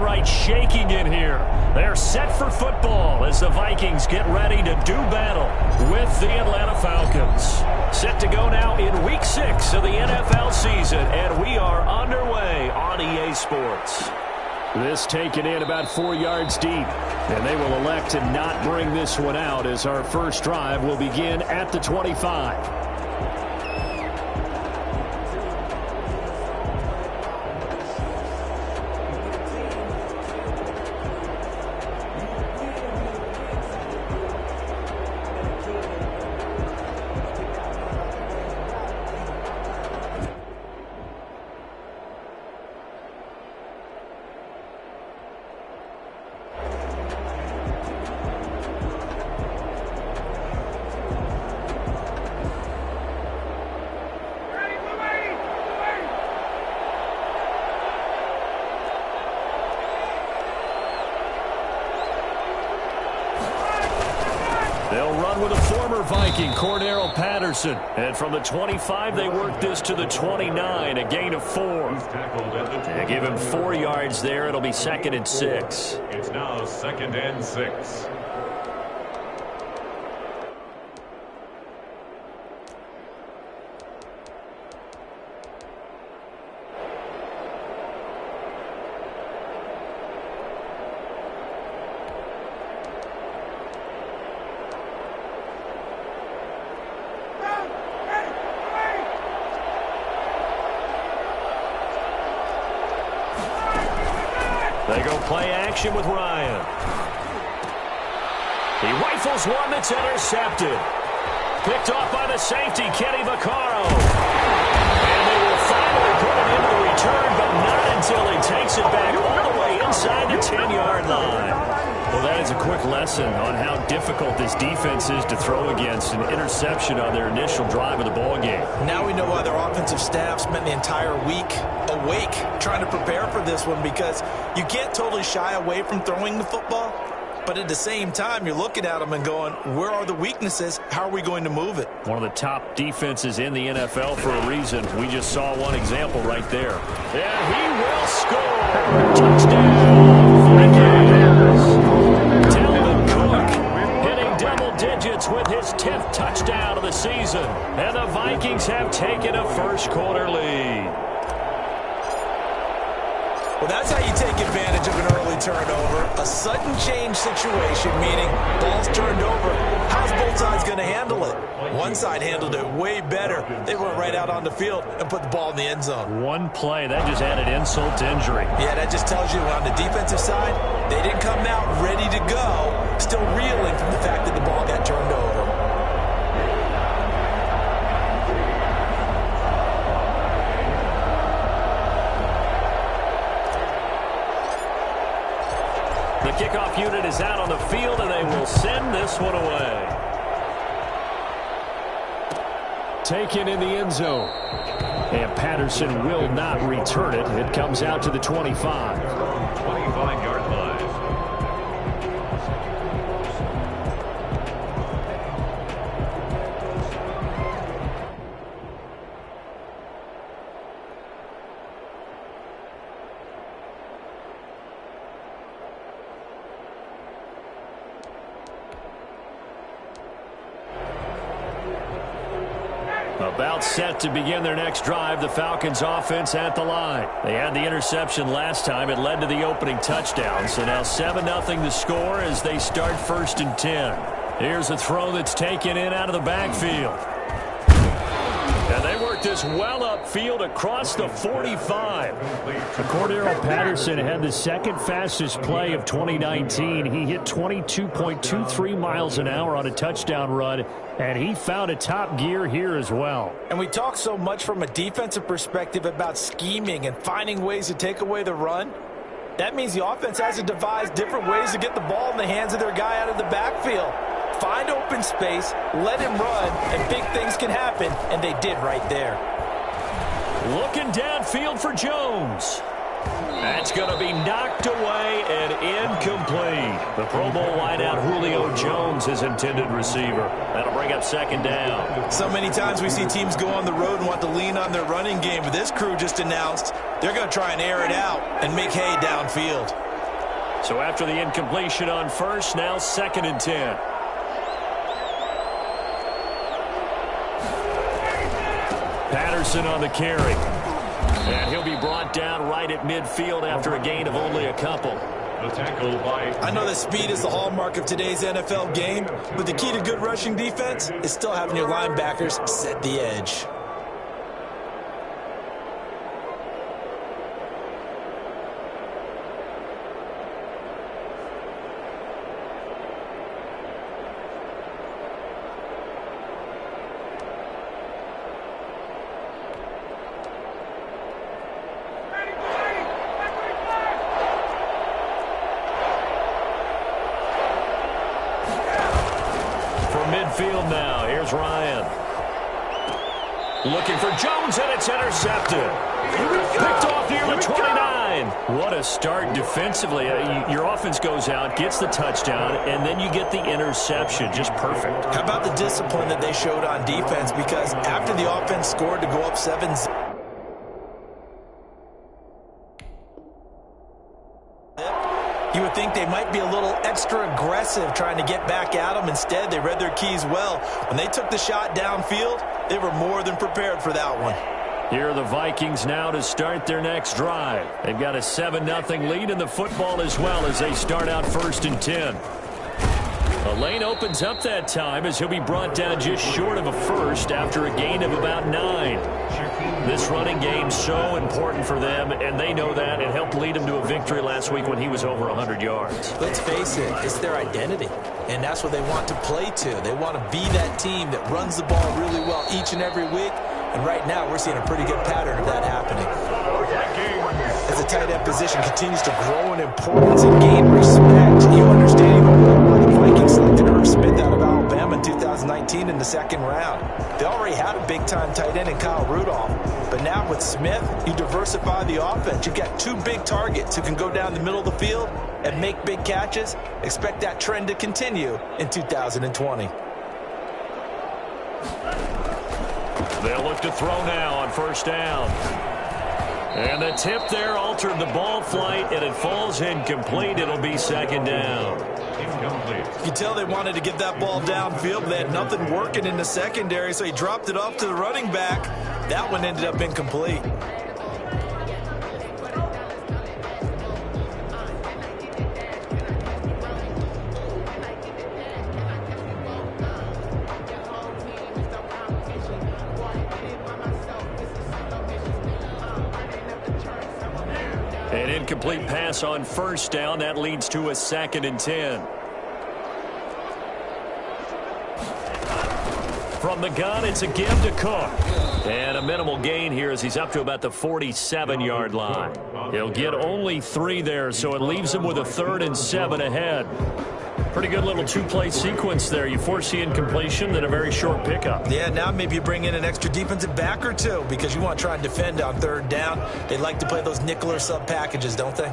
Right, shaking in here. They're set for football as the Vikings get ready to do battle with the Atlanta Falcons. Set to go now in Week 6 of the NFL season, and we are underway on EA Sports. This taken in about 4 yards deep, and they will elect to not bring this one out as our first drive will begin at the 25. They'll run with a former Viking, Cordarrelle Patterson. And from the 25, they work this to the 29, a gain of 4. They give him 4 yards there. It'll be 2nd and 6. It's now 2nd and 6. They go play action with Ryan. He rifles one that's intercepted. Picked off by the safety, Kenny Vaccaro. And they will finally put it into the return, but not until he takes it back all the way inside the 10-yard line. Well, that is a quick lesson on how difficult this defense is to throw against. An interception on their initial drive of the ballgame. Now we know why their offensive staff spent the entire week awake trying to prepare for this one, because you can't totally shy away from throwing the football, but at the same time you're looking at them and going, where are the weaknesses? How are we going to move it? One of the top defenses in the NFL for a reason. We just saw one example right there. And he will score. Touchdown, Vikings. Dalvin Cook hitting double digits with his 10th touchdown of the season. And the Vikings have taken a first-quarter lead. Well, that's how you take advantage of an early turnover. A sudden change situation, meaning ball's turned over. How's both sides going to handle it? One side handled it way better. They went right out on the field and put the ball in the end zone. One play, that just added insult to injury. Yeah, that just tells you on the defensive side, they didn't come out ready to go, still reeling from the fact that the ball got turned over. The kickoff unit is out on the field, and they will send this one away. Taken in the end zone. And Patterson will not return it. It comes out to the 25. 25-yard line. About set to begin their next drive, the Falcons offense at the line. They had the interception last time. It led to the opening touchdown. So now 7-0 the score as they start 1st and 10. Here's a throw that's taken in out of the backfield. And they work this well upfield across the 45. Cordarrelle Patterson had the second fastest play of 2019. He hit 22.23 miles an hour on a touchdown run, and he found a top gear here as well. And we talk so much from a defensive perspective about scheming and finding ways to take away the run. That means the offense has to devise different ways to get the ball in the hands of their guy out of the backfield. Find open space, let him run, and big things can happen, and they did right there. Looking downfield for Jones. That's going to be knocked away and incomplete. The Pro Bowl wideout Julio Jones, his intended receiver. That'll bring up 2nd down. So many times we see teams go on the road and want to lean on their running game, but this crew just announced they're going to try and air it out and make hay downfield. So after the incompletion on first, now 2nd and 10. Patterson on the carry. And he'll be brought down right at midfield after a gain of only a couple. The tackle by... I know that speed is the hallmark of today's NFL game, but the key to good rushing defense is still having your linebackers set the edge. Midfield now. Here's Ryan. Looking for Jones, and it's intercepted. Picked off near the 29. What a start defensively. Your offense goes out, gets the touchdown, and then you get the interception. Just perfect. How about the discipline that they showed on defense? Because after the offense scored to go up 7-0, you would think they might be a little extra aggressive trying to get back at them. Instead, they read their keys well. When they took the shot downfield, they were more than prepared for that one. Here are the Vikings now to start their next drive. They've got a 7-0 lead in the football as well as they start out 1st and 10. A lane opens up that time as he'll be brought down just short of a first after a gain of about 9. This running game so important for them, and they know that. It helped lead them to a victory last week when he was over 100 yards. Let's face it, it's their identity, and that's what they want to play to. They want to be that team that runs the ball really well each and every week, and right now we're seeing a pretty good pattern of that happening. As the tight end position continues to grow in importance and gain respect, you understand why the Vikings selected Irv Smith out of Alabama in 2019 in the 2nd round. They already had a big-time tight end in Kyle Rudolph, but now with Smith, you diversify the offense. You've got 2 big targets who can go down the middle of the field and make big catches. Expect that trend to continue in 2020. They'll look to throw now on 1st down. And the tip there altered the ball flight, and it falls incomplete. It'll be 2nd down. Incomplete. You can tell they wanted to get that ball downfield, but they had nothing working in the secondary, so he dropped it off to the running back. That one ended up incomplete. An incomplete pass on 1st down. That leads to a 2nd and 10. From the gun, it's a give to Cook. And a minimal gain here as he's up to about the 47-yard line. He'll get only 3 there, so it leaves him with a 3rd and 7 ahead. Pretty good little 2-play sequence there. You force the incompletion, then a very short pickup. Yeah, now maybe you bring in an extra defensive back or 2 because you want to try and defend on 3rd down. They like to play those nickel or sub packages, don't they?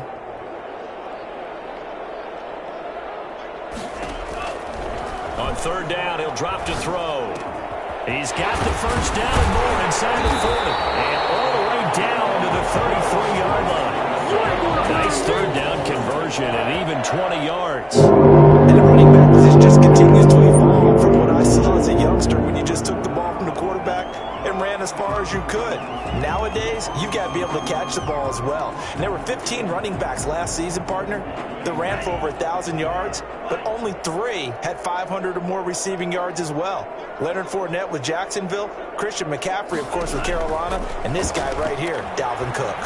On 3rd down, he'll drop to throw. He's got the 1st down and more inside the 40. And all the way down to the 33-yard line. Nice 3rd down conversion and even 20 yards. And the running back position just continues to evolve from what I saw as a youngster when you just took the ball from the quarterback and ran as far as you could. Nowadays, you've got to be able to catch the ball as well. And there were 15 running backs last season, partner, that ran for over 1,000 yards, but only 3 had 500 or more receiving yards as well. Leonard Fournette with Jacksonville, Christian McCaffrey, of course, with Carolina, and this guy right here, Dalvin Cook.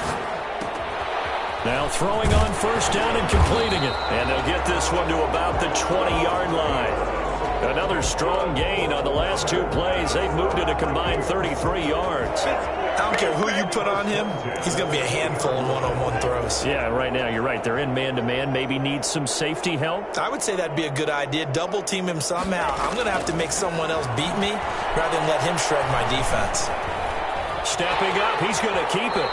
Now throwing on 1st down and completing it. And they'll get this one to about the 20-yard line. Another strong gain on the last 2 plays. They've moved it a combined 33 yards. I don't care who you put on him, he's going to be a handful in one-on-one throws. Yeah, right now you're right. They're in man-to-man. Maybe needs some safety help. I would say that'd be a good idea. Double team him somehow. I'm going to have to make someone else beat me rather than let him shred my defense. Stepping up, he's going to keep it.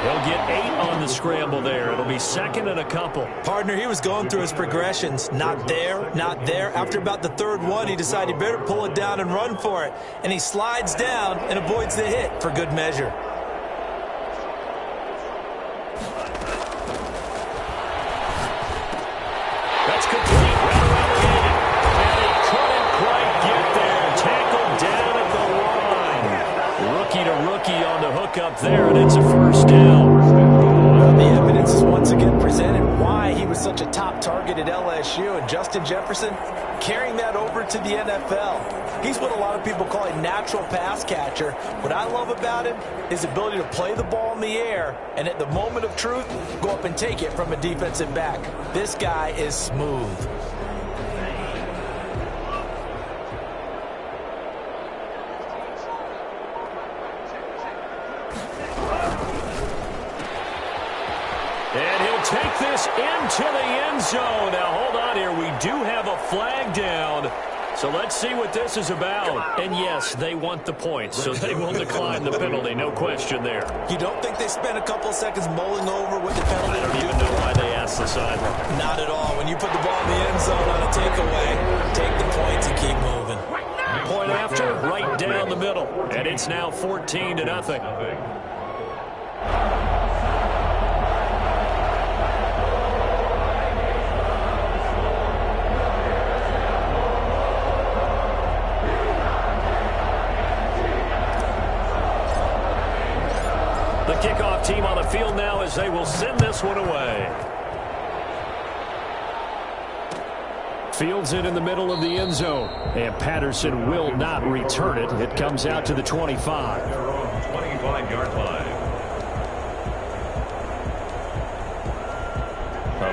He'll get 8 on the scramble there. It'll be 2nd and a couple. Partner, he was going through his progressions. Not there, not there. After about the 3rd one, he decided he better pull it down and run for it. And he slides down and avoids the hit for good measure. up there, and it's a first down. Well, the evidence is once again presented why he was such a top target at LSU, and Justin Jefferson carrying that over to the NFL. He's what a lot of people call a natural pass catcher. What I love about him is his ability to play the ball in the air, and at the moment of truth, go up and take it from a defensive back. This guy is smooth. And he'll take this into the end zone. Now, hold on here. We do have a flag down. So let's see what this is about. And, yes, they want the points, so they will decline the penalty. No question there. You don't think they spent a couple seconds mulling over what the penalty I don't even know why they asked the sideline. Not at all. When you put the ball in the end zone on a takeaway, take the points and keep moving. Point after, right down the middle. And it's now 14-0. The kickoff team on the field now as they will send this one away. Fields it in the middle of the end zone. And Patterson will not return it. It comes out to the 25. 25-yard line.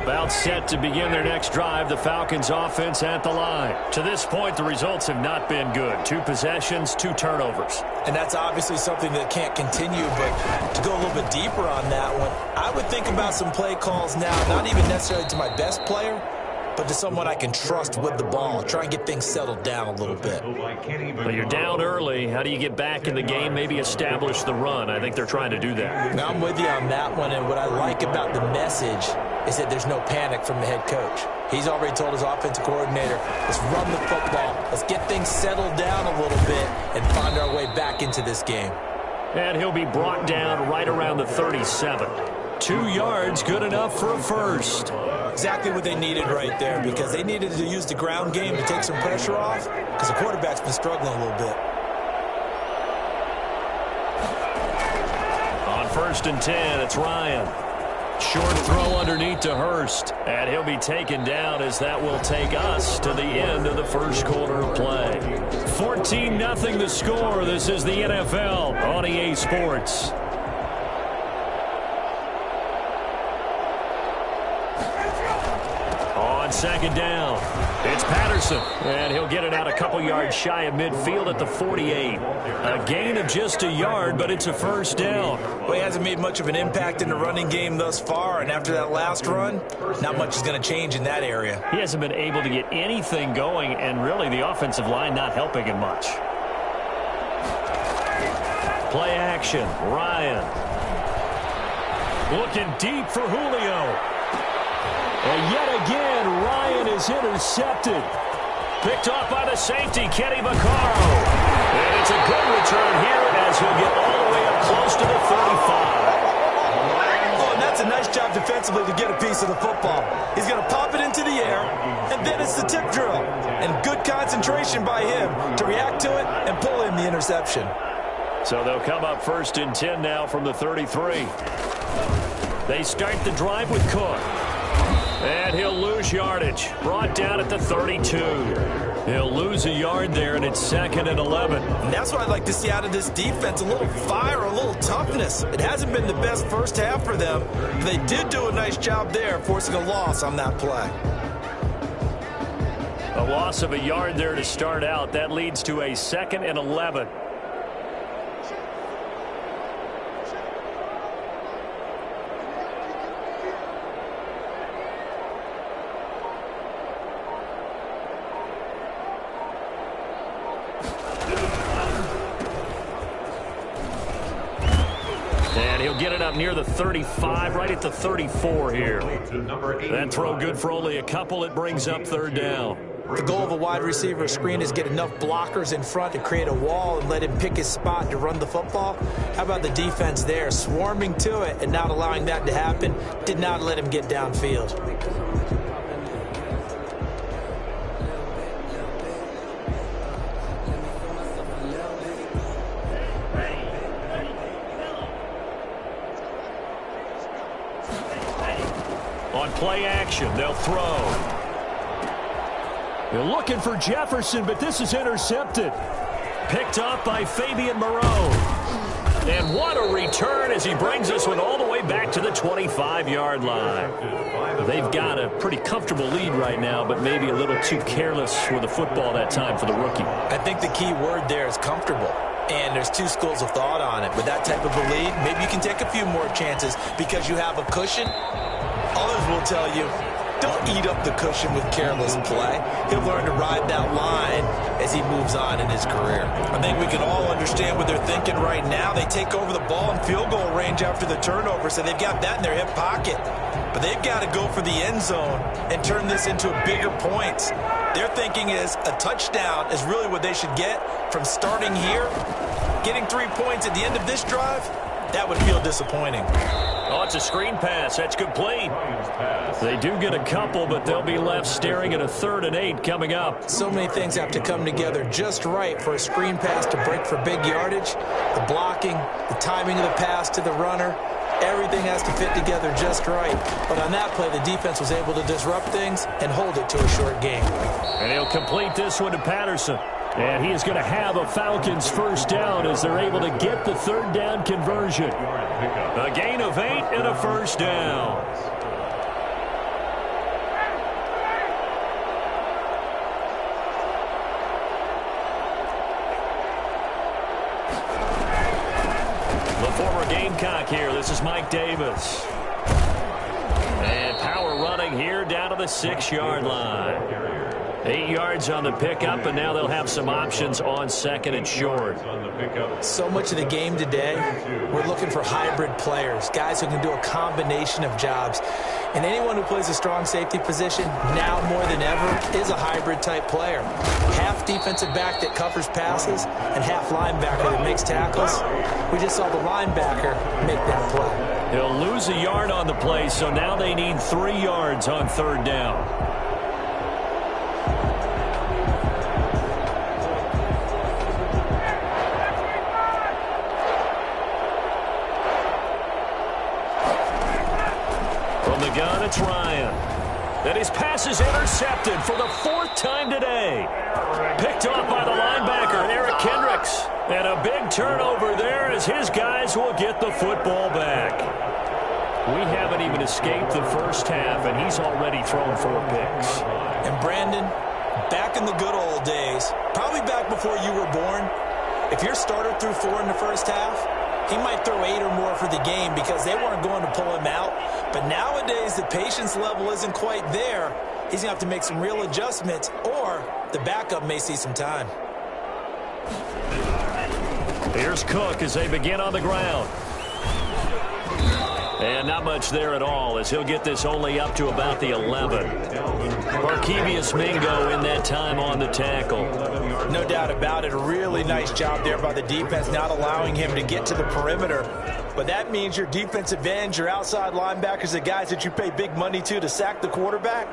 About set to begin their next drive. The Falcons offense at the line. To this point, the results have not been good. 2 possessions, 2 turnovers. And that's obviously something that can't continue, but to go a little bit deeper on that one, I would think about some play calls now, not even necessarily to my best player, but to someone I can trust with the ball. Try and get things settled down a little bit. But you're down early. How do you get back in the game, maybe establish the run? I think they're trying to do that. Now, I'm with you on that one, and what I like about the message is that there's no panic from the head coach. He's already told his offensive coordinator, let's run the football, let's get things settled down a little bit and find our way back into this game. And he'll be brought down right around the 37. 2 yards, good enough for a first. Exactly what they needed right there, because they needed to use the ground game to take some pressure off, because the quarterback's been struggling a little bit. On 1st and 10, it's Ryan. Short throw underneath to Hurst. And he'll be taken down as that will take us to the end of the first quarter of play. 14-0 the score. This is the NFL on EA Sports. On 2nd down, it's Patterson. And he'll get it out a couple yards shy of midfield at the 48. A gain of just a yard, but it's a first down. Well, he hasn't made much of an impact in the running game thus far, and after that last run, not much is going to change in that area. He hasn't been able to get anything going, and really the offensive line not helping him much. Play action, Ryan. Looking deep for Julio. And yet again, Ryan is intercepted. Picked off by the safety, Kenny Vaccaro. And it's a good return here as he'll get all the way up close to the 35. Oh, and that's a nice job defensively to get a piece of the football. He's going to pop it into the air, and then it's the tip drill. And good concentration by him to react to it and pull in the interception. So they'll come up 1st and 10 now from the 33. They start the drive with Cook. And he'll lose yardage. Brought down at the 32. He'll lose a yard there, and it's 2nd and 11. And that's what I'd like to see out of this defense, a little fire, a little toughness. It hasn't been the best first half for them, but they did do a nice job there, forcing a loss on that play. A loss of a yard there to start out. That leads to a 2nd and 11. And he'll get it up near the 35, right at the 34 here. That throw good for only a couple. It brings up 3rd down. The goal of a wide receiver screen is get enough blockers in front to create a wall and let him pick his spot to run the football. How about the defense there, swarming to it and not allowing that to happen? Did not let him get downfield. On play action, they'll throw. They're looking for Jefferson, but this is intercepted. Picked up by Fabian Moreau. And what a return as he brings this one all the way back to the 25-yard line. They've got a pretty comfortable lead right now, but maybe a little too careless with the football that time for the rookie. I think the key word there is comfortable. And there's two schools of thought on it. With that type of a lead, maybe you can take a few more chances because you have a cushion. Others will tell you, don't eat up the cushion with careless play. He'll learn to ride that line as he moves on in his career. I think we can all understand what they're thinking right now. They take over the ball in field goal range after the turnover, so they've got that in their hip pocket. But they've got to go for the end zone and turn this into bigger points. Their thinking is a touchdown is really what they should get from starting here. Getting 3 points at the end of this drive, that would feel disappointing. Oh, it's a screen pass. That's complete. They do get a couple, but they'll be left staring at a 3rd and 8 coming up. So many things have to come together just right for a screen pass to break for big yardage. The blocking, the timing of the pass to the runner, everything has to fit together just right. But on that play, the defense was able to disrupt things and hold it to a short game. And he'll complete this one to Patterson. And he is going to have a Falcons first down as they're able to get the 3rd down conversion. A gain of 8 and a first down. The former Gamecock here. This is Mike Davis. And power running here down to the 6-yard line. 8 yards on the pickup, and now they'll have some options on 2nd and short. So much of the game today, we're looking for hybrid players, guys who can do a combination of jobs. And anyone who plays a strong safety position, now more than ever, is a hybrid-type player. Half defensive back that covers passes, and half linebacker that makes tackles. We just saw the linebacker make that play. He'll lose a yard on the play, so now they need 3 yards on 3rd down. Gun, it's Ryan. Then his pass is intercepted for the 4th time today. Picked off by the linebacker, Eric Kendricks. And a big turnover there as his guys will get the football back. We haven't even escaped the first half, and he's already thrown 4 picks. And Brandon, back in the good old days, probably back before you were born, if your starter threw 4 in the first half, he might throw 8 or more for the game because they weren't going to pull him out. But nowadays, the patience level isn't quite there. He's going to have to make some real adjustments, or the backup may see some time. Here's Cook as they begin on the ground. And not much there at all as he'll get this only up to about the 11. Barkevius Mingo in that time on the tackle. No doubt about it. A really nice job there by the defense, not allowing him to get to the perimeter. But that means your defensive ends, your outside linebackers, the guys that you pay big money to sack the quarterback,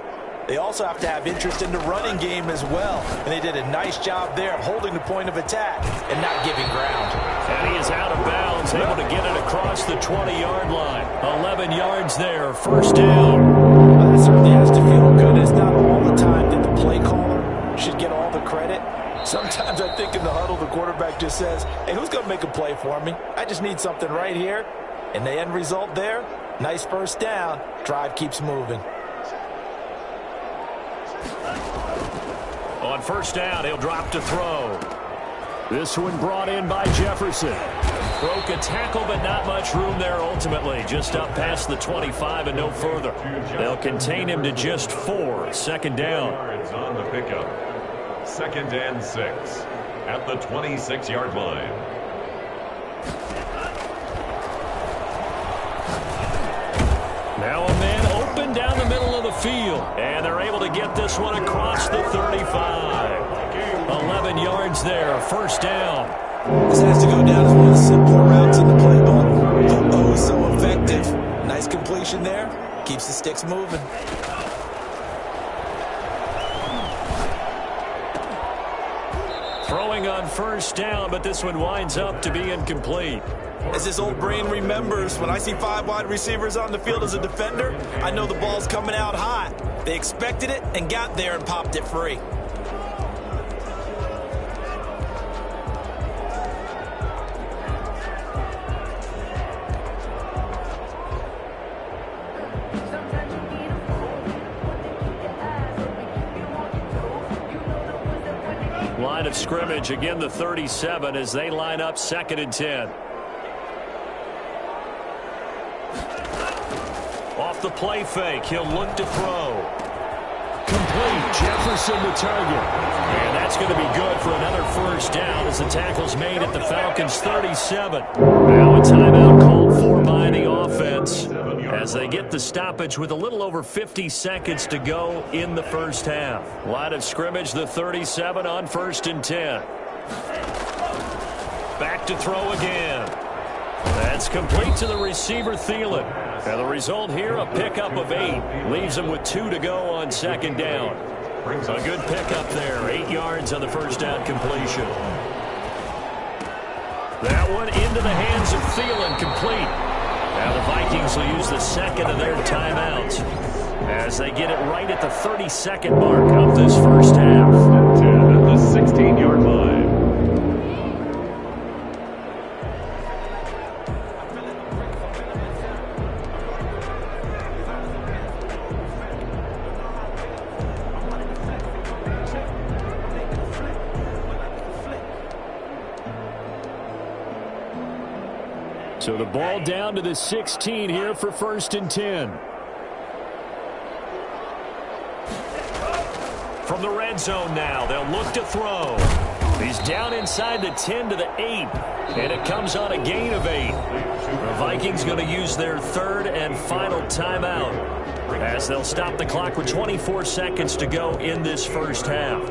they also have to have interest in the running game as well. And they did a nice job there of holding the point of attack and not giving ground. And he is out of bounds, able to get it across the 20-yard line. 11 yards there, first down. Well, that certainly has to feel good. It's not all the time that the play caller should get all the credit. Sometimes I think in the huddle, the quarterback just says, hey, who's going to make a play for me? I just need something right here. And the end result there, nice first down. Drive keeps moving. On first down, he'll drop to throw. This one brought in by Jefferson. Broke a tackle, but not much room there ultimately. Just up past the 25 and no further. They'll contain him to just 4. Second down. On the pickup. 2nd and 6 at the 26-yard line. Now a man open down the middle of the field. And they're able to get this one across the 35. 11 yards there, first down. This has to go down as one of the simpler routes in the playbook. But oh, so effective. Nice completion there. Keeps the sticks moving. throwing on first down, but this one winds up to be incomplete. As his old brain remembers, when I see 5 wide receivers on the field as a defender, I know the ball's coming out hot. They expected it and got there and popped it free. Line of scrimmage, again the 37 as they line up 2nd and 10. Off the play fake, he'll look to throw. Complete, Jefferson the target. And that's going to be good for another first down as the tackle's made at the Falcons' 37. Now a timeout called for by the offense as they get the stoppage with a little over 50 seconds to go in the first half. Line of scrimmage, the 37 on 1st and 10. Back to throw again. That's complete to the receiver, Thielen. And the result here, a pickup of 8. Leaves him with 2 to go on 2nd down. A good pickup there. 8 yards on the first down completion. That one into the hands of Thielen, complete. Now the Vikings will use the second of their timeouts as they get it right at the 32nd mark of this first half. 10 at the 16-yard line. So the ball down to the 16 here for 1st and 10. From the red zone now, they'll look to throw. He's down inside the 10 to the 8, and it comes on a gain of 8. The Vikings going to use their 3rd and final timeout as they'll stop the clock with 24 seconds to go in this first half.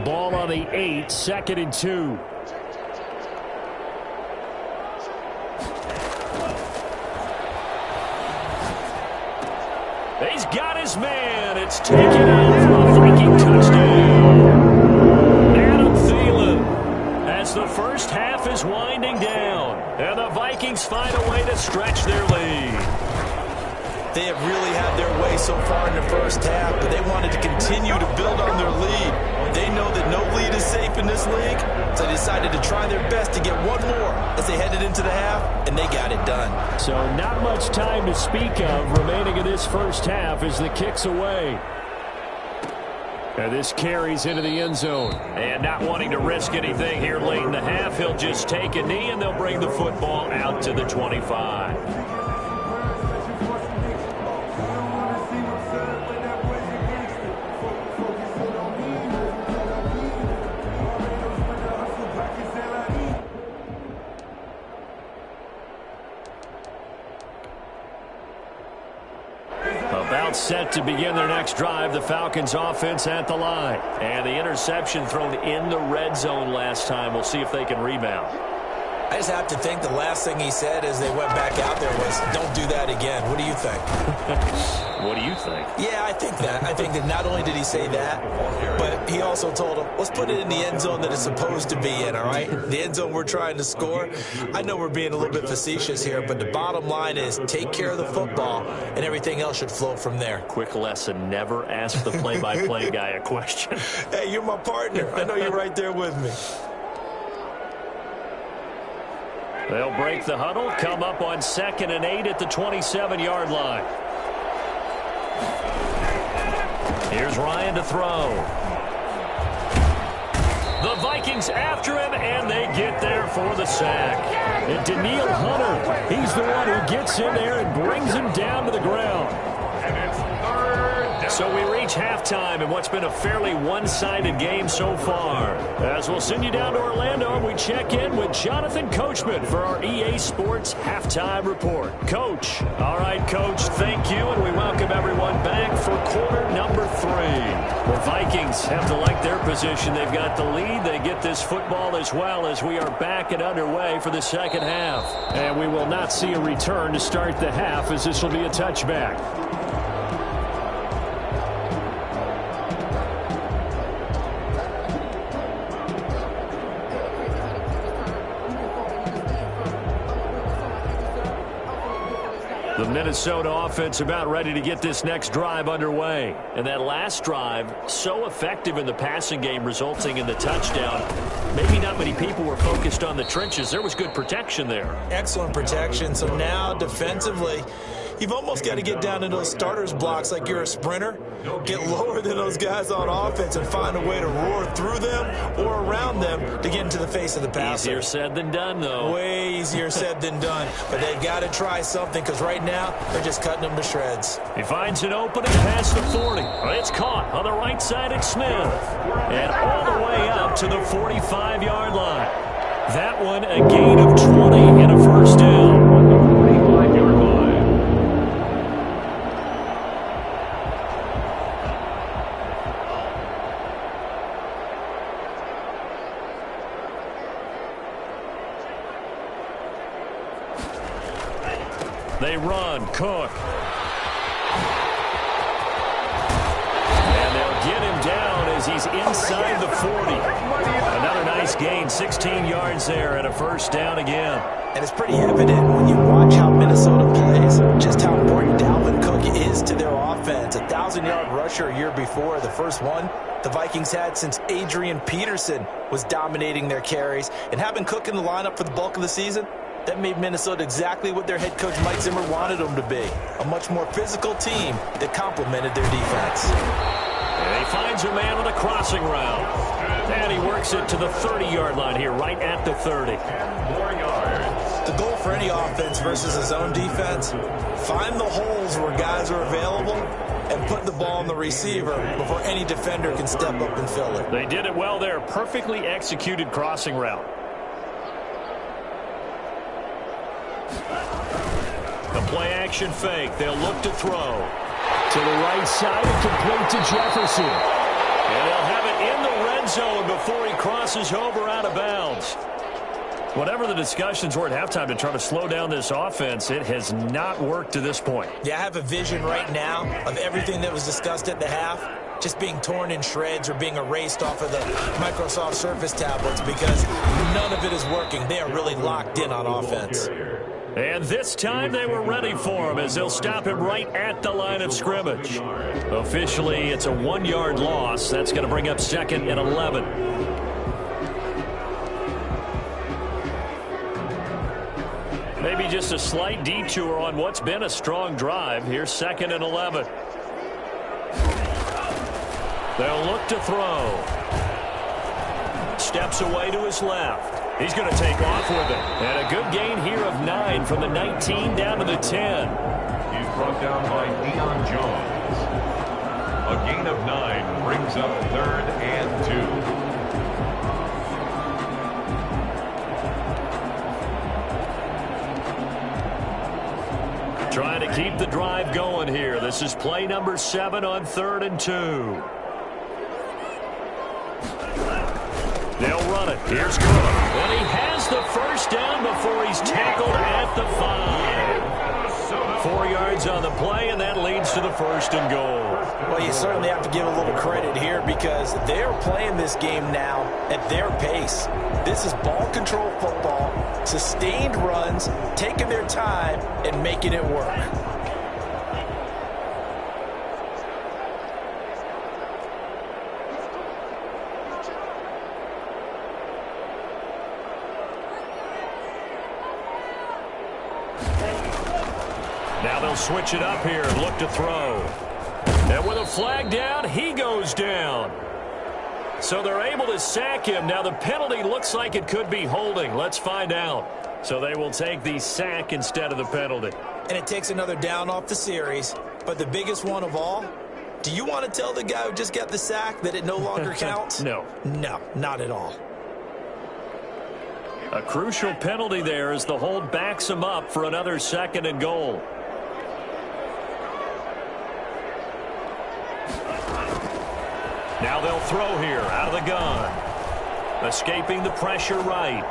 Ball on the 8, 2nd and 2. He's got his man. It's taken out for a Viking touchdown. Adam Thielen as the first half is winding down. And the Vikings find a way to stretch their lead. They have really had their way so far in the first half, but they wanted to continue to build on their lead. They know that no lead is safe in this league, so they decided to try their best to get one more as they headed into the half, and they got it done. So not much time to speak of remaining in this first half as the kick's away. And this carries into the end zone. And not wanting to risk anything here late in the half, he'll just take a knee, and they'll bring the football out to the 25. About set to begin their next drive, the Falcons offense at the line. And the interception thrown in the red zone last time. We'll see if they can rebound. I just have to think the last thing he said as they went back out there was, don't do that again. What do you think? What do you think? Yeah, I think that. I think that not only did he say that, but he also told them, let's put it in the end zone that it's supposed to be in, all right? The end zone we're trying to score. I know we're being a little bit facetious here, but the bottom line is take care of the football, and everything else should flow from there. Quick lesson, never ask the play-by-play guy a question. Hey, you're my partner. I know you're right there with me. They'll break the huddle, come up on 2nd and 8 at the 27-yard line. Here's Ryan to throw. The Vikings after him, and they get there for the sack. And Danielle Hunter, he's the one who gets in there and brings him down to the ground. And it's 3rd down. So we reach halftime in what's been a fairly one-sided game so far. As we'll send you down to Orlando, we check in with Jonathan Coachman for our EA Sports Halftime Report. Coach. All right, Coach, thank you, and we welcome everyone back for quarter number 3. The Vikings have to like their position. They've got the lead. They get this football as well as we are back and underway for the second half. And we will not see a return to start the half, as this will be a touchback. The Minnesota offense about ready to get this next drive underway. And that last drive, so effective in the passing game, resulting in the touchdown. Maybe not many people were focused on the trenches. There was good protection there. Excellent protection. So now defensively, you've almost got to get down in those starters blocks like you're a sprinter. Get lower than those guys on offense and find a way to roar through them or around them to get into the face of the passer. Easier said than done, though. Way easier said than done. But they've got to try something because right now they're just cutting them to shreds. He finds an opening past the 40. It's caught on the right side at Smith. And all the way up to the 45-yard line. That one a gain of 20 and a first down. They run. Cook. And they'll get him down as he's inside the 40. Another nice gain. 16 yards there and a first down again. And it's pretty evident when you watch how Minnesota plays just how important Dalvin Cook is to their offense. A 1,000-yard rusher a year before, the first one the Vikings had since Adrian Peterson was dominating their carries. And having Cook in the lineup for the bulk of the season, that made Minnesota exactly what their head coach Mike Zimmer wanted them to be. A much more physical team that complemented their defense. And he finds a man on a crossing route. And he works it to the 30-yard line here, right at the 30. 10 more yards. The goal for any offense versus his own defense, find the holes where guys are available and put the ball on the receiver before any defender can step up and fill it. They did it well there. Perfectly executed crossing route. The play-action fake. They'll look to throw. To the right side and complete to Jefferson. And they'll have it in the red zone before he crosses over out of bounds. Whatever the discussions were at halftime to try to slow down this offense, it has not worked to this point. Yeah, I have a vision right now of everything that was discussed at the half just being torn in shreds or being erased off of the Microsoft Surface tablets because none of it is working. They are really locked in on offense. And this time they were ready for him as they'll stop him right at the line of scrimmage. Officially, it's a 1-yard loss. That's going to bring up 2nd and 11. Maybe just a slight detour on what's been a strong drive. Here's 2nd and 11. They'll look to throw. Steps away to his left. He's going to take off with it. And a good gain here of 9 from the 19 down to the 10. He's brought down by Deion Jones. A gain of 9 brings up 3rd and 2. Trying to keep the drive going here. This is play number 7 on 3rd and 2. They'll run it. Here's Cook. And he has the first down before he's tackled at the 5. 4 yards on the play, and that leads to the 1st and goal. Well, you certainly have to give a little credit here because they're playing this game now at their pace. This is ball control football, sustained runs, taking their time, and making it work. Now they'll switch it up here and look to throw. And with a flag down, he goes down. So they're able to sack him. Now the penalty looks like it could be holding. Let's find out. So they will take the sack instead of the penalty. And it takes another down off the series. But the biggest one of all, Do you want to tell the guy who just got the sack that it no longer counts? No. No, not at all. A crucial penalty there as the hold backs him up for another 2nd and goal. Now they'll throw here out of the gun. Escaping the pressure right.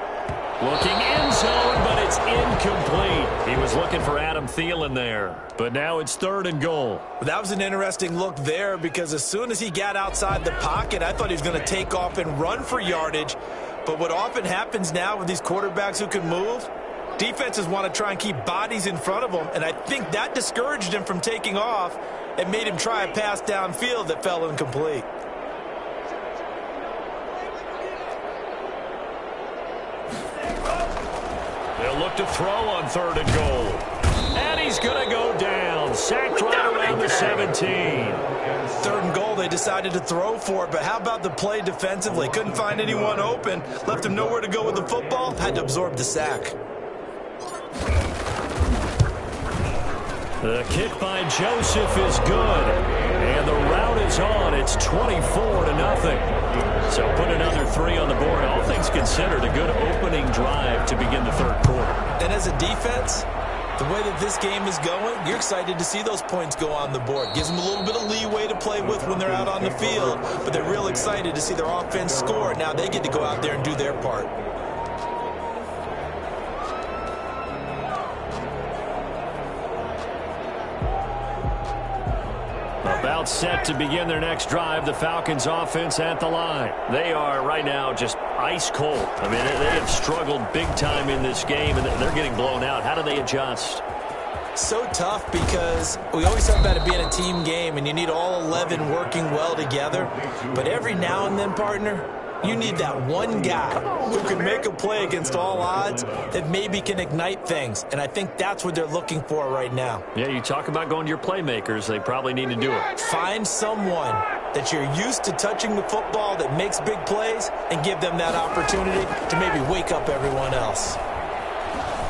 Looking end zone, but it's incomplete. He was looking for Adam Thielen there. But now it's 3rd and goal. That was an interesting look there because as soon as he got outside the pocket, I thought he was going to take off and run for yardage. But what often happens now with these quarterbacks who can move, defenses want to try and keep bodies in front of them, and I think that discouraged him from taking off and made him try a pass downfield that fell incomplete. They'll look to throw on 3rd and goal. And he's going to go down. Sacked right around the 17. 3rd and goal, they decided to throw for it, but how about the play defensively? Couldn't find anyone open, left him nowhere to go with the football, had to absorb the sack. The kick by Joseph is good. And the route is on. It's 24-0. So put another 3 on the board. All things considered, a good opening drive to begin the 3rd quarter. And as a defense, the way that this game is going, you're excited to see those points go on the board. Gives them a little bit of leeway to play with when they're out on the field, but they're real excited to see their offense score. Now they get to go out there and do their part. About set to begin their next drive, the Falcons offense at the line. They are right now just ice cold. I mean, they have struggled big time in this game, and they're getting blown out. How do they adjust? So tough because we always talk about it being a team game, and you need all 11 working well together. But every now and then, partner, you need that one guy who can make a play against all odds that maybe can ignite things. And I think that's what they're looking for right now. Yeah, you talk about going to your playmakers. They probably need to do it. Find someone that you're used to touching the football that makes big plays and give them that opportunity to maybe wake up everyone else.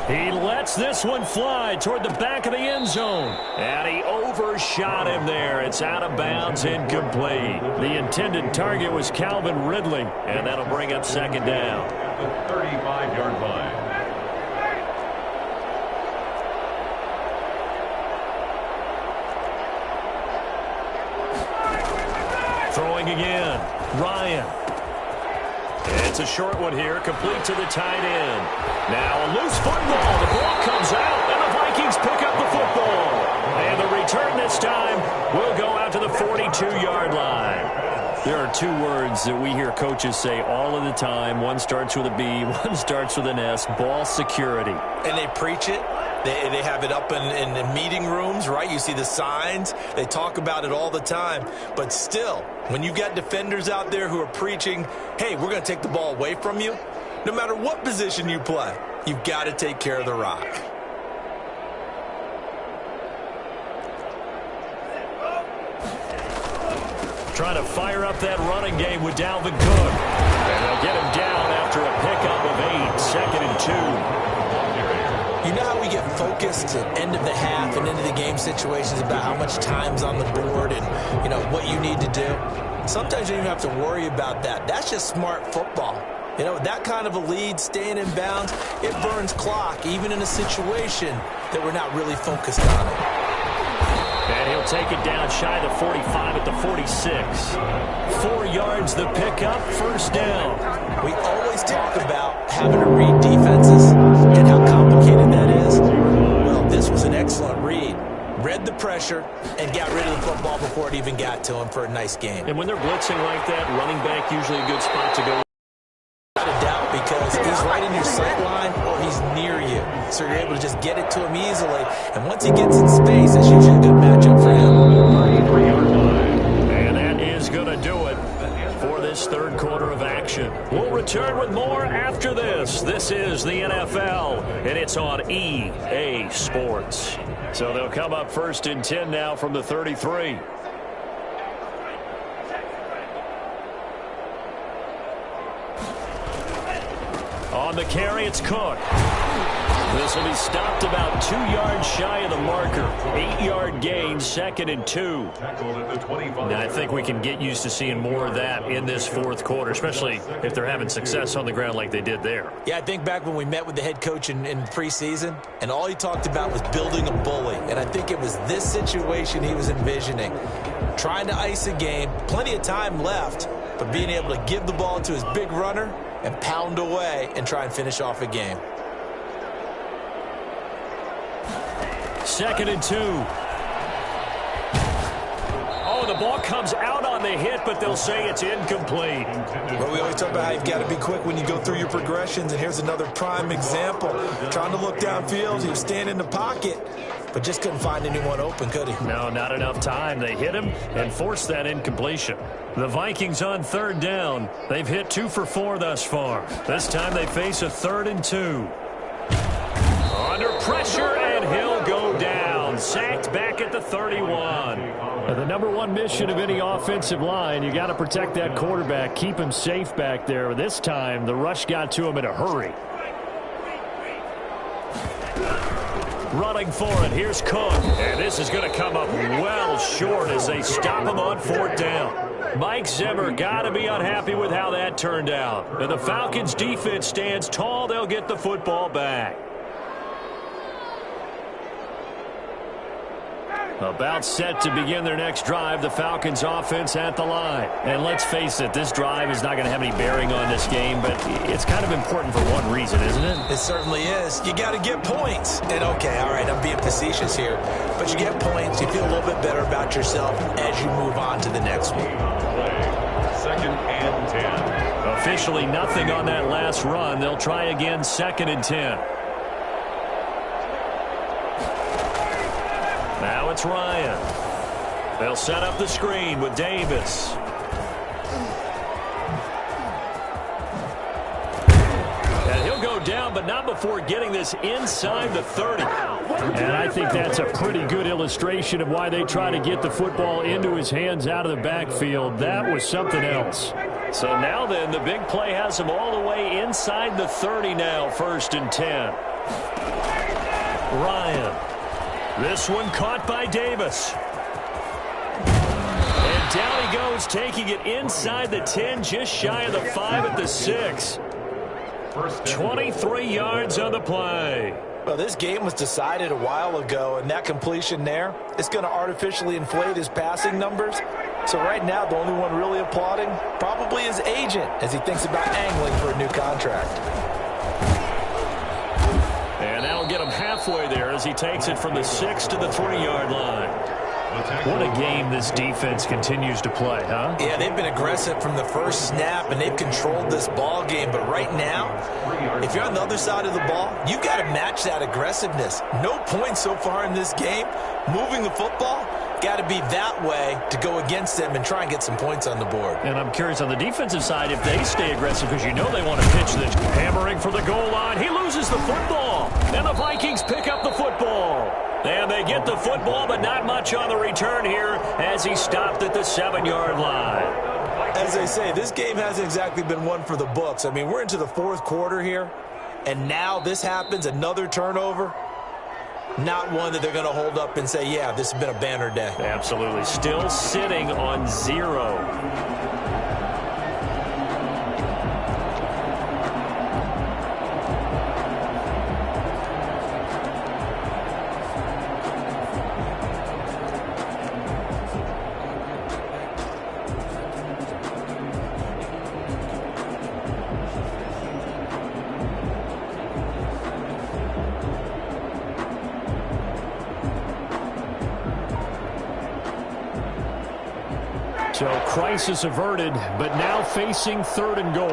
He lets this one fly toward the back of the end zone. And he overshot him there. It's out of bounds, incomplete. The intended target was Calvin Ridley, and that'll bring up 2nd down. The 35-yard line. Throwing again. Ryan. It's a short one here, complete to the tight end. Now a loose football. The ball comes out, and the Vikings pick up the football. And the return this time will go out to the 42-yard line. There are 2 words that we hear coaches say all of the time. One starts with a B, one starts with an S, ball security. And they preach it. They have it up in the meeting rooms, right? You see the signs. They talk about it all the time. But still, when you got defenders out there who are preaching, hey, we're going to take the ball away from you, no matter what position you play, you've got to take care of the rock. Trying to fire up that running game with Dalvin Cook. And they'll get him down after a pickup of 8, 2nd and 2. You know how we get focused at end of the half and into the game situations about how much time's on the board and, you know, what you need to do? Sometimes you don't even have to worry about that. That's just smart football. You know, that kind of a lead, staying in bounds, it burns clock, even in a situation that we're not really focused on it. And he'll take it down shy of the 45 at the 46. 4 yards the pickup, 1st down. We always talk about having to read defenses and how complicated that is. Well, this was an excellent read. Read the pressure and got rid of the football before it even got to him for a nice game. And when they're blitzing like that, running back usually a good spot to go. Without a doubt, because he's right in your sight line or he's near you. So you're able to just get it to him easily. And once he gets in space, that's usually a good matchup for him. And that is going to do it for this 3rd quarter of action. We'll return with more after this. This is the NFL, and it's on EA Sports. So they'll come up 1st and 10 now from the 33. On the carry, it's Cook. This will be stopped about 2 yards shy of the marker. 8-yard gain, 2nd and 2. Now, I think we can get used to seeing more of that in this fourth quarter, especially if they're having success on the ground like they did there. Yeah, I think back when we met with the head coach in preseason, and all he talked about was building a bully. And I think it was this situation he was envisioning. Trying to ice a game, plenty of time left, but being able to give the ball to his big runner and pound away and try and finish off a game. 2nd and 2. Oh, the ball comes out on the hit, but they'll say it's incomplete. Well, we always talk about how you've got to be quick when you go through your progressions, and here's another prime example. Trying to look downfield, he was standing in the pocket, but just couldn't find anyone open, could he? No, not enough time. They hit him and forced that incompletion. The Vikings on 3rd down. They've hit 2 for 4 thus far. This time they face a 3rd and 2. Under pressure, and he'll go down. Sacked back at the 31. The number one mission of any offensive line, you got to protect that quarterback, keep him safe back there. This time, the rush got to him in a hurry. Running for it, here's Cook. And this is going to come up well short as they stop him on 4th down. Mike Zimmer got to be unhappy with how that turned out. And the Falcons' defense stands tall. They'll get the football back. About set to begin their next drive, the Falcons offense at the line. And let's face it, this drive is not going to have any bearing on this game, but it's kind of important for one reason, isn't it? It certainly is. You got to get points. And okay, all right, I'm being facetious here, but you get points, you feel a little bit better about yourself as you move on to the next one. 2nd and 10. Officially nothing on that last run. They'll try again, 2nd and 10. Now it's Ryan. They'll set up the screen with Davis. And he'll go down, but not before getting this inside the 30. And I think that's a pretty good illustration of why they try to get the football into his hands out of the backfield. That was something else. So now then, the big play has him all the way inside the 30 now, 1st and 10. Ryan. This one caught by Davis. And down he goes, taking it inside the 10, just shy of the 5 at the 6. 23 yards on the play. Well, this game was decided a while ago, and that completion there is going to artificially inflate his passing numbers. So right now, the only one really applauding probably his agent as he thinks about angling for a new contract. And that'll get him halfway there as he takes it from the 6 to the 3-yard line. What a game this defense continues to play, huh? Yeah, they've been aggressive from the first snap, and they've controlled this ball game. But right now, if you're on the other side of the ball, you've got to match that aggressiveness. No points so far in this game. Moving the football, got to be that way to go against them and try and get some points on the board. And I'm curious on the defensive side if they stay aggressive, because you know they want to pitch this. Hammering for the goal line. He loses the football. And the Vikings pick up the football. And they get the football, but not much on the return here as he stopped at the 7-yard line. As they say, this game hasn't exactly been one for the books. I mean, we're into the 4th quarter here, and now this happens, another turnover. Not one that they're going to hold up and say, yeah, this has been a banner day. Absolutely. Still sitting on 0. So crisis averted, but now facing 3rd and goal.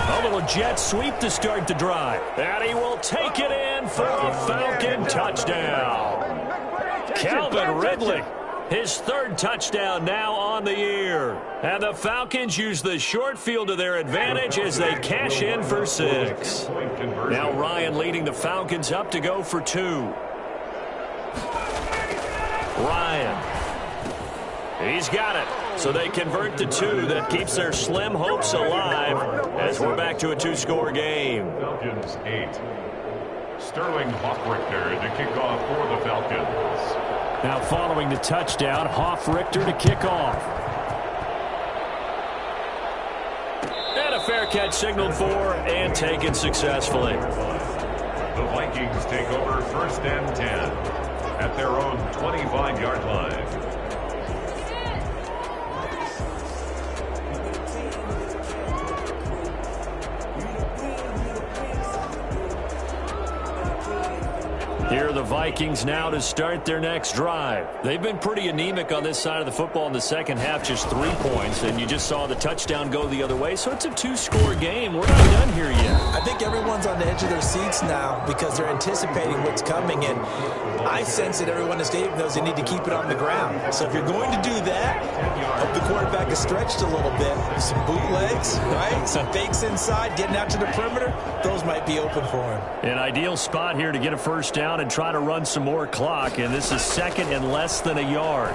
A little jet sweep to start the drive. And he will take it in for a Falcon touchdown. Calvin Ridley, his 3rd touchdown now on the year. And the Falcons use the short field to their advantage as they cash in for 6. Now Ryan leading the Falcons up to go for 2. Ryan. He's got it. So they convert to 2. That keeps their slim hopes alive as we're back to a 2-score game. Falcons 8. Sterling Hoffrichter to kick off for the Falcons. Now following the touchdown, Hoffrichter to kick off. And a fair catch signaled for and taken successfully. The Vikings take over 1st and 10 at their own 25-yard line. Here are the Vikings now to start their next drive. They've been pretty anemic on this side of the football in the second half, just 3 points, and you just saw the touchdown go the other way, so it's a 2-score game. We're not done here yet. I think everyone's on the edge of their seats now because they're anticipating what's coming, and I sense that everyone in the stadium knows they need to keep it on the ground. So if you're going to do that, hope the quarterback is stretched a little bit. Some bootlegs, right? Some fakes inside, getting out to the perimeter. Those might be open for him. An ideal spot here to get a first down and try to run some more clock, and this is 2nd and less than a yard.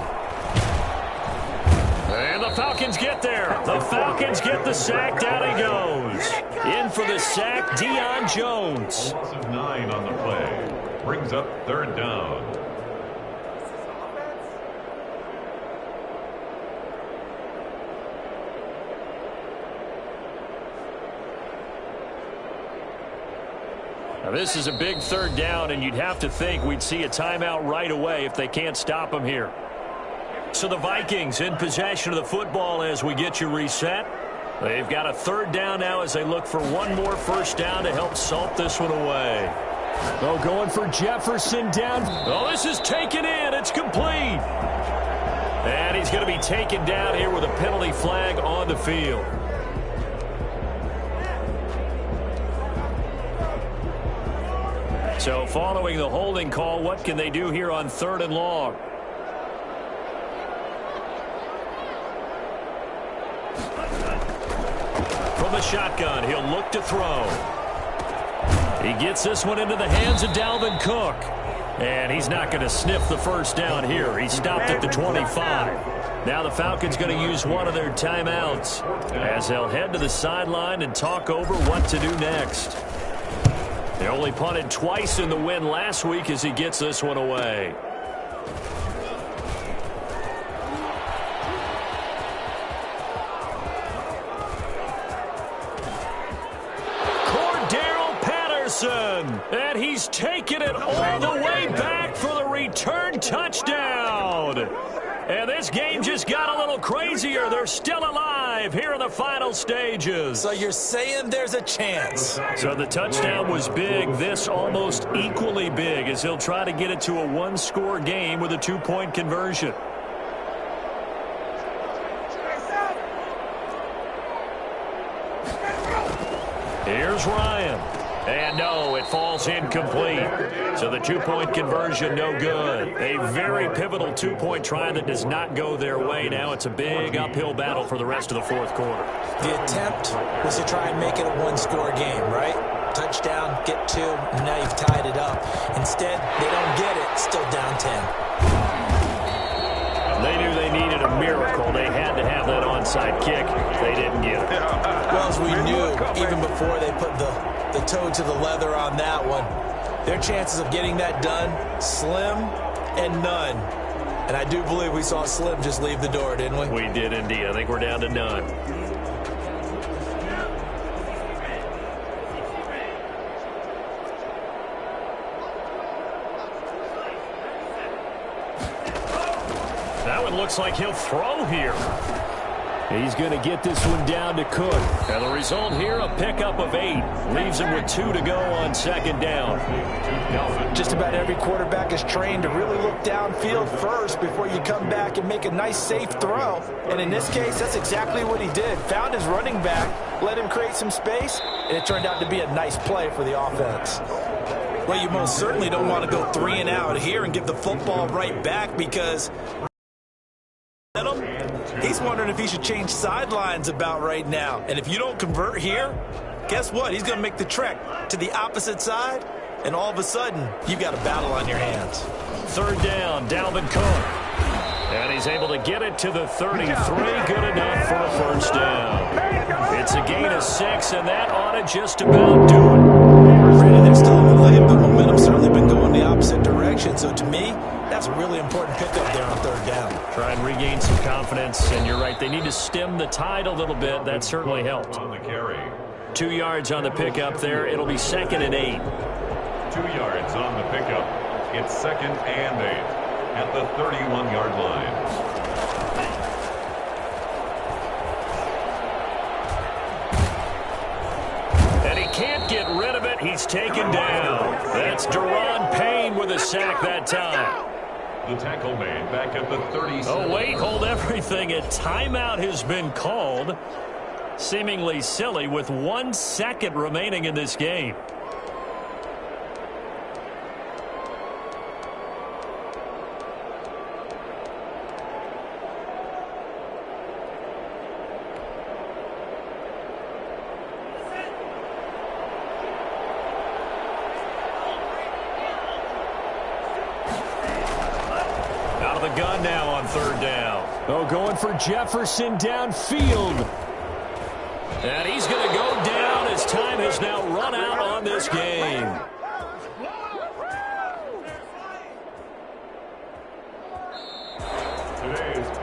And the Falcons get there. The Falcons get the sack. Down he goes. In for the sack, Deion Jones. A loss of 9 on the play. Brings up 3rd down. Now this is a big 3rd down, and you'd have to think we'd see a timeout right away if they can't stop them here. So the Vikings in possession of the football as we get you reset. They've got a 3rd down now as they look for one more first down to help salt this one away. Oh, going for Jefferson down. Oh, this is taken in. It's complete. And he's going to be taken down here with a penalty flag on the field. So following the holding call, what can they do here on 3rd and long? From the shotgun, he'll look to throw. He gets this one into the hands of Dalvin Cook. And he's not going to sniff the first down here. He stopped at the 25. Now the Falcons going to use one of their timeouts as they'll head to the sideline and talk over what to do next. They only punted twice in the win last week as he gets this one away. Cordero Patterson, and he's taken it all the way back for the return touchdown. And this game just got a little crazier. They're still alive here in the final stages. So you're saying there's a chance. So the touchdown was big. This almost equally big as he'll try to get it to a 1-score game with a 2-point conversion. Here's Ryan. And no, it falls incomplete. So the 2-point conversion, no good. A very pivotal 2-point try that does not go their way. Now it's a big uphill battle for the rest of the 4th quarter. The attempt was to try and make it a 1-score game, right? Touchdown, get 2, and now you've tied it up. Instead, they don't get it, still down 10. They knew they needed a miracle. They had to have that onside kick. They didn't get it. Well, as we knew, even before they put the toe to the leather on that one, their chances of getting that done, slim and none. And I do believe we saw Slim just leave the door, didn't we? We did indeed. I think we're down to none. That one looks like he'll throw here. He's going to get this one down to Cook. And the result here, a pickup of 8. Leaves him with 2 to go on 2nd down. Just about every quarterback is trained to really look downfield first before you come back and make a nice, safe throw. And in this case, that's exactly what he did. Found his running back, let him create some space, and it turned out to be a nice play for the offense. Well, you most certainly don't want to go 3 and out here and give the football right back because he's wondering if he should change sidelines about right now. And if you don't convert here, guess what? He's going to make the trek to the opposite side, and all of a sudden, you've got a battle on your hands. 3rd down, Dalvin Cook. And he's able to get it to the 33. Good enough for a first down. It's a gain of 6, and that ought to just about do it. Brady, they're still in the lead, but momentum's certainly been going the opposite direction. So to me, that's a really important pickup there on third down. Try and regain some confidence, and you're right. They need to stem the tide a little bit. That certainly helped. On the carry. 2 yards on the pickup there. It'll be 2nd and 8. 2 yards on the pickup. It's 2nd and 8 at the 31-yard line. And he can't get rid of it. He's taken down. That's Daron Payne with a sack that time. The tackle made back at the 37. Oh, wait, hold everything. A timeout has been called. Seemingly silly with 1 second remaining in this game. Out of the gun now on third down. Oh, going for Jefferson downfield. And he's going to go down as time has now run out on this game.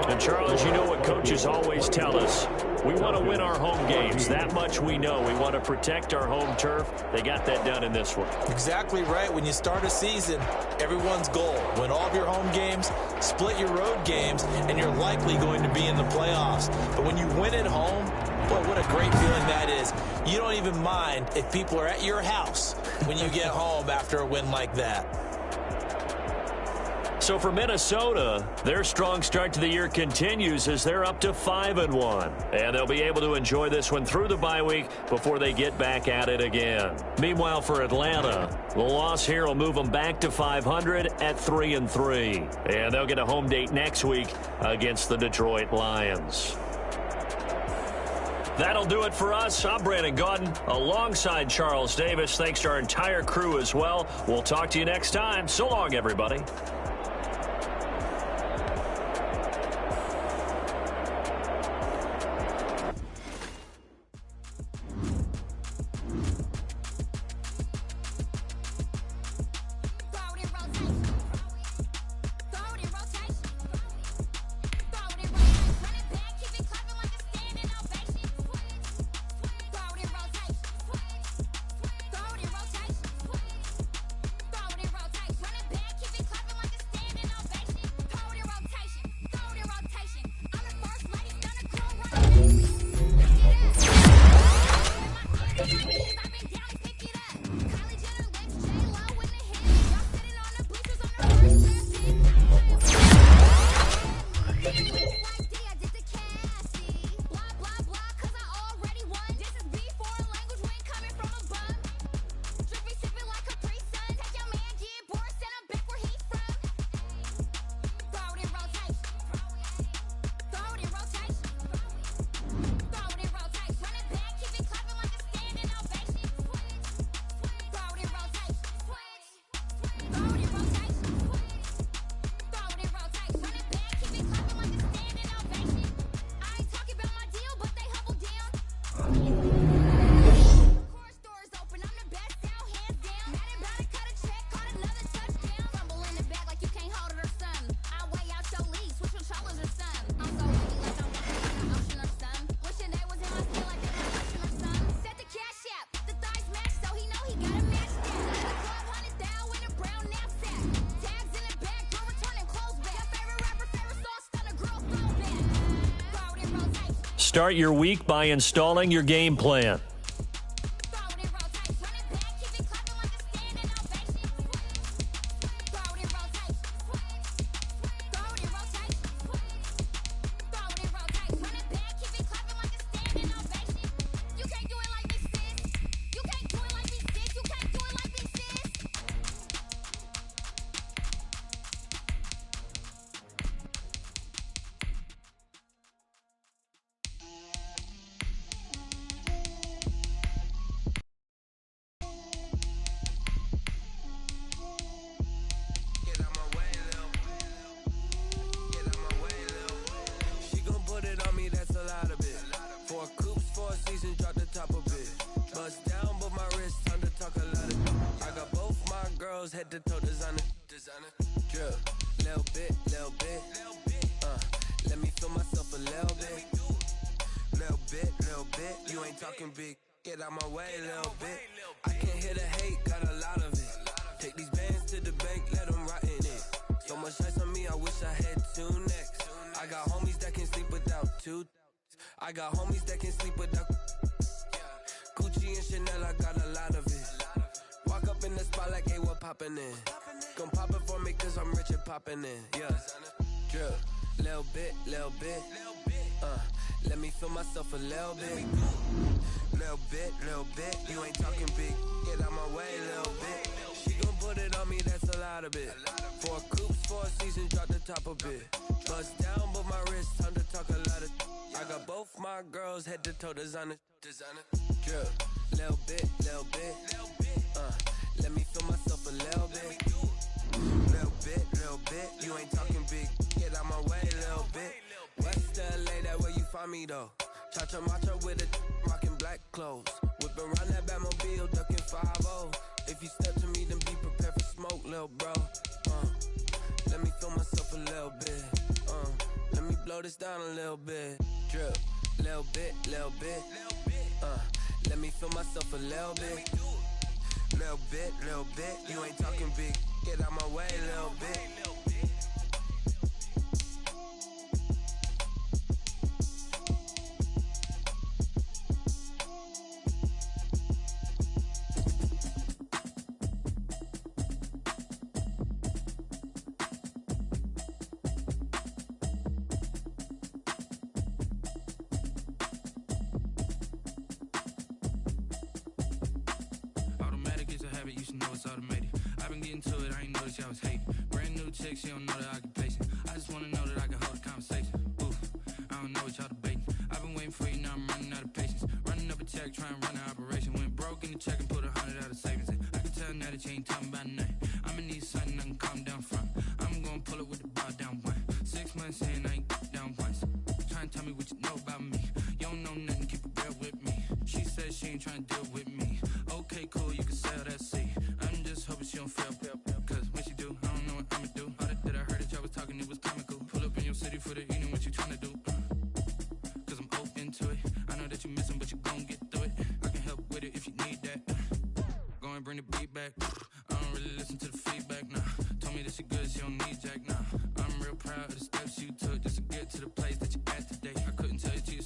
And Charles, you know what coaches always tell us. We want to win our home games. That much we know. We want to protect our home turf. They got that done in this one. Exactly right. When you start a season, everyone's goal: win all of your home games, split your road games, and you're likely going to be in the playoffs. But when you win at home, boy, what a great feeling that is. You don't even mind if people are at your house when you get home after a win like that. So for Minnesota, their strong start to the year continues as they're up to 5-1. And they'll be able to enjoy this one through the bye week before they get back at it again. Meanwhile, for Atlanta, the loss here will move them back to 500 at 3-3. And they'll get a home date next week against the Detroit Lions. That'll do it for us. I'm Brandon Gaudin alongside Charles Davis. Thanks to our entire crew as well. We'll talk to you next time. So long, everybody. Start your week by installing your game plan. girls head to toe designer. Drip, little bit. Let me feel myself a little bit. Little bit. You ain't talking big. Get out my way a little bit. I can't hear the hate, got a lot of it. Take these bands to the bank, let them rot in it. So much ice on me, I wish I had two necks. I got homies that can sleep without two. I got homies that can sleep without Gucci and Chanel, I got a lot of it. Walk up in the spot like, hey, what poppin' in? Gon' pop it for me cause I'm rich and poppin' in. Yeah, drip, little bit. Let me feel myself a little bit. Little bit. You ain't talking big. Get out my way a little bit. She gon' put it on me, that's a lot of it. 4 coops, 4 seasons, drop the top a bit. Bust down, but my wrist, time to talk a lot of. I got both my girls head to toe designer. Drip, little bit. Let me feel myself a little bit. Little bit. You ain't talking big. Get out my way a little bit. West LA, that where you find me though. Cha-cha matcha with a rockin' black clothes. Whippin' around that Batmobile, duckin' 5-0. If you step to me, then be prepared for smoke, lil' bro. Let me feel myself a little bit. Let me blow this down a little bit. Drip, little bit. Let me feel myself a little bit. Little bit. You ain't talking big. Get out my way a little bit. I was hating. Brand new chick, she don't know the occupation. I just wanna know that I can hold a conversation. Oof, I don't know what y'all debating. I've been waiting for you, now I'm running out of patience. Running up a check, trying to run an operation. Went broke in the check and put 100 out of savings. I can tell now that you ain't talking about nothing. I'ma need something I can calm down from. I'm gonna pull it with the bar down one. 6 months in, I ain't down once. Trying to tell me what you know about me. You don't know nothing, keep it real with me. She said she ain't trying to deal with me. Okay, cool, you can sell that seat. I'm just hoping she don't fail. Cause when she do, I don't know what I'ma do. All that I heard that y'all was talking, it was comical. Pull up in your city for the evening, what you trying to do? Cause I'm open to it. I know that you missing, but you gon' get through it. I can help with it if you need that. Go and bring the beat back. I don't really listen to the feedback, nah. Told me that she good, she don't need Jack, nah. I'm real proud of the steps you took just to get to the place that you at today. I couldn't tell you to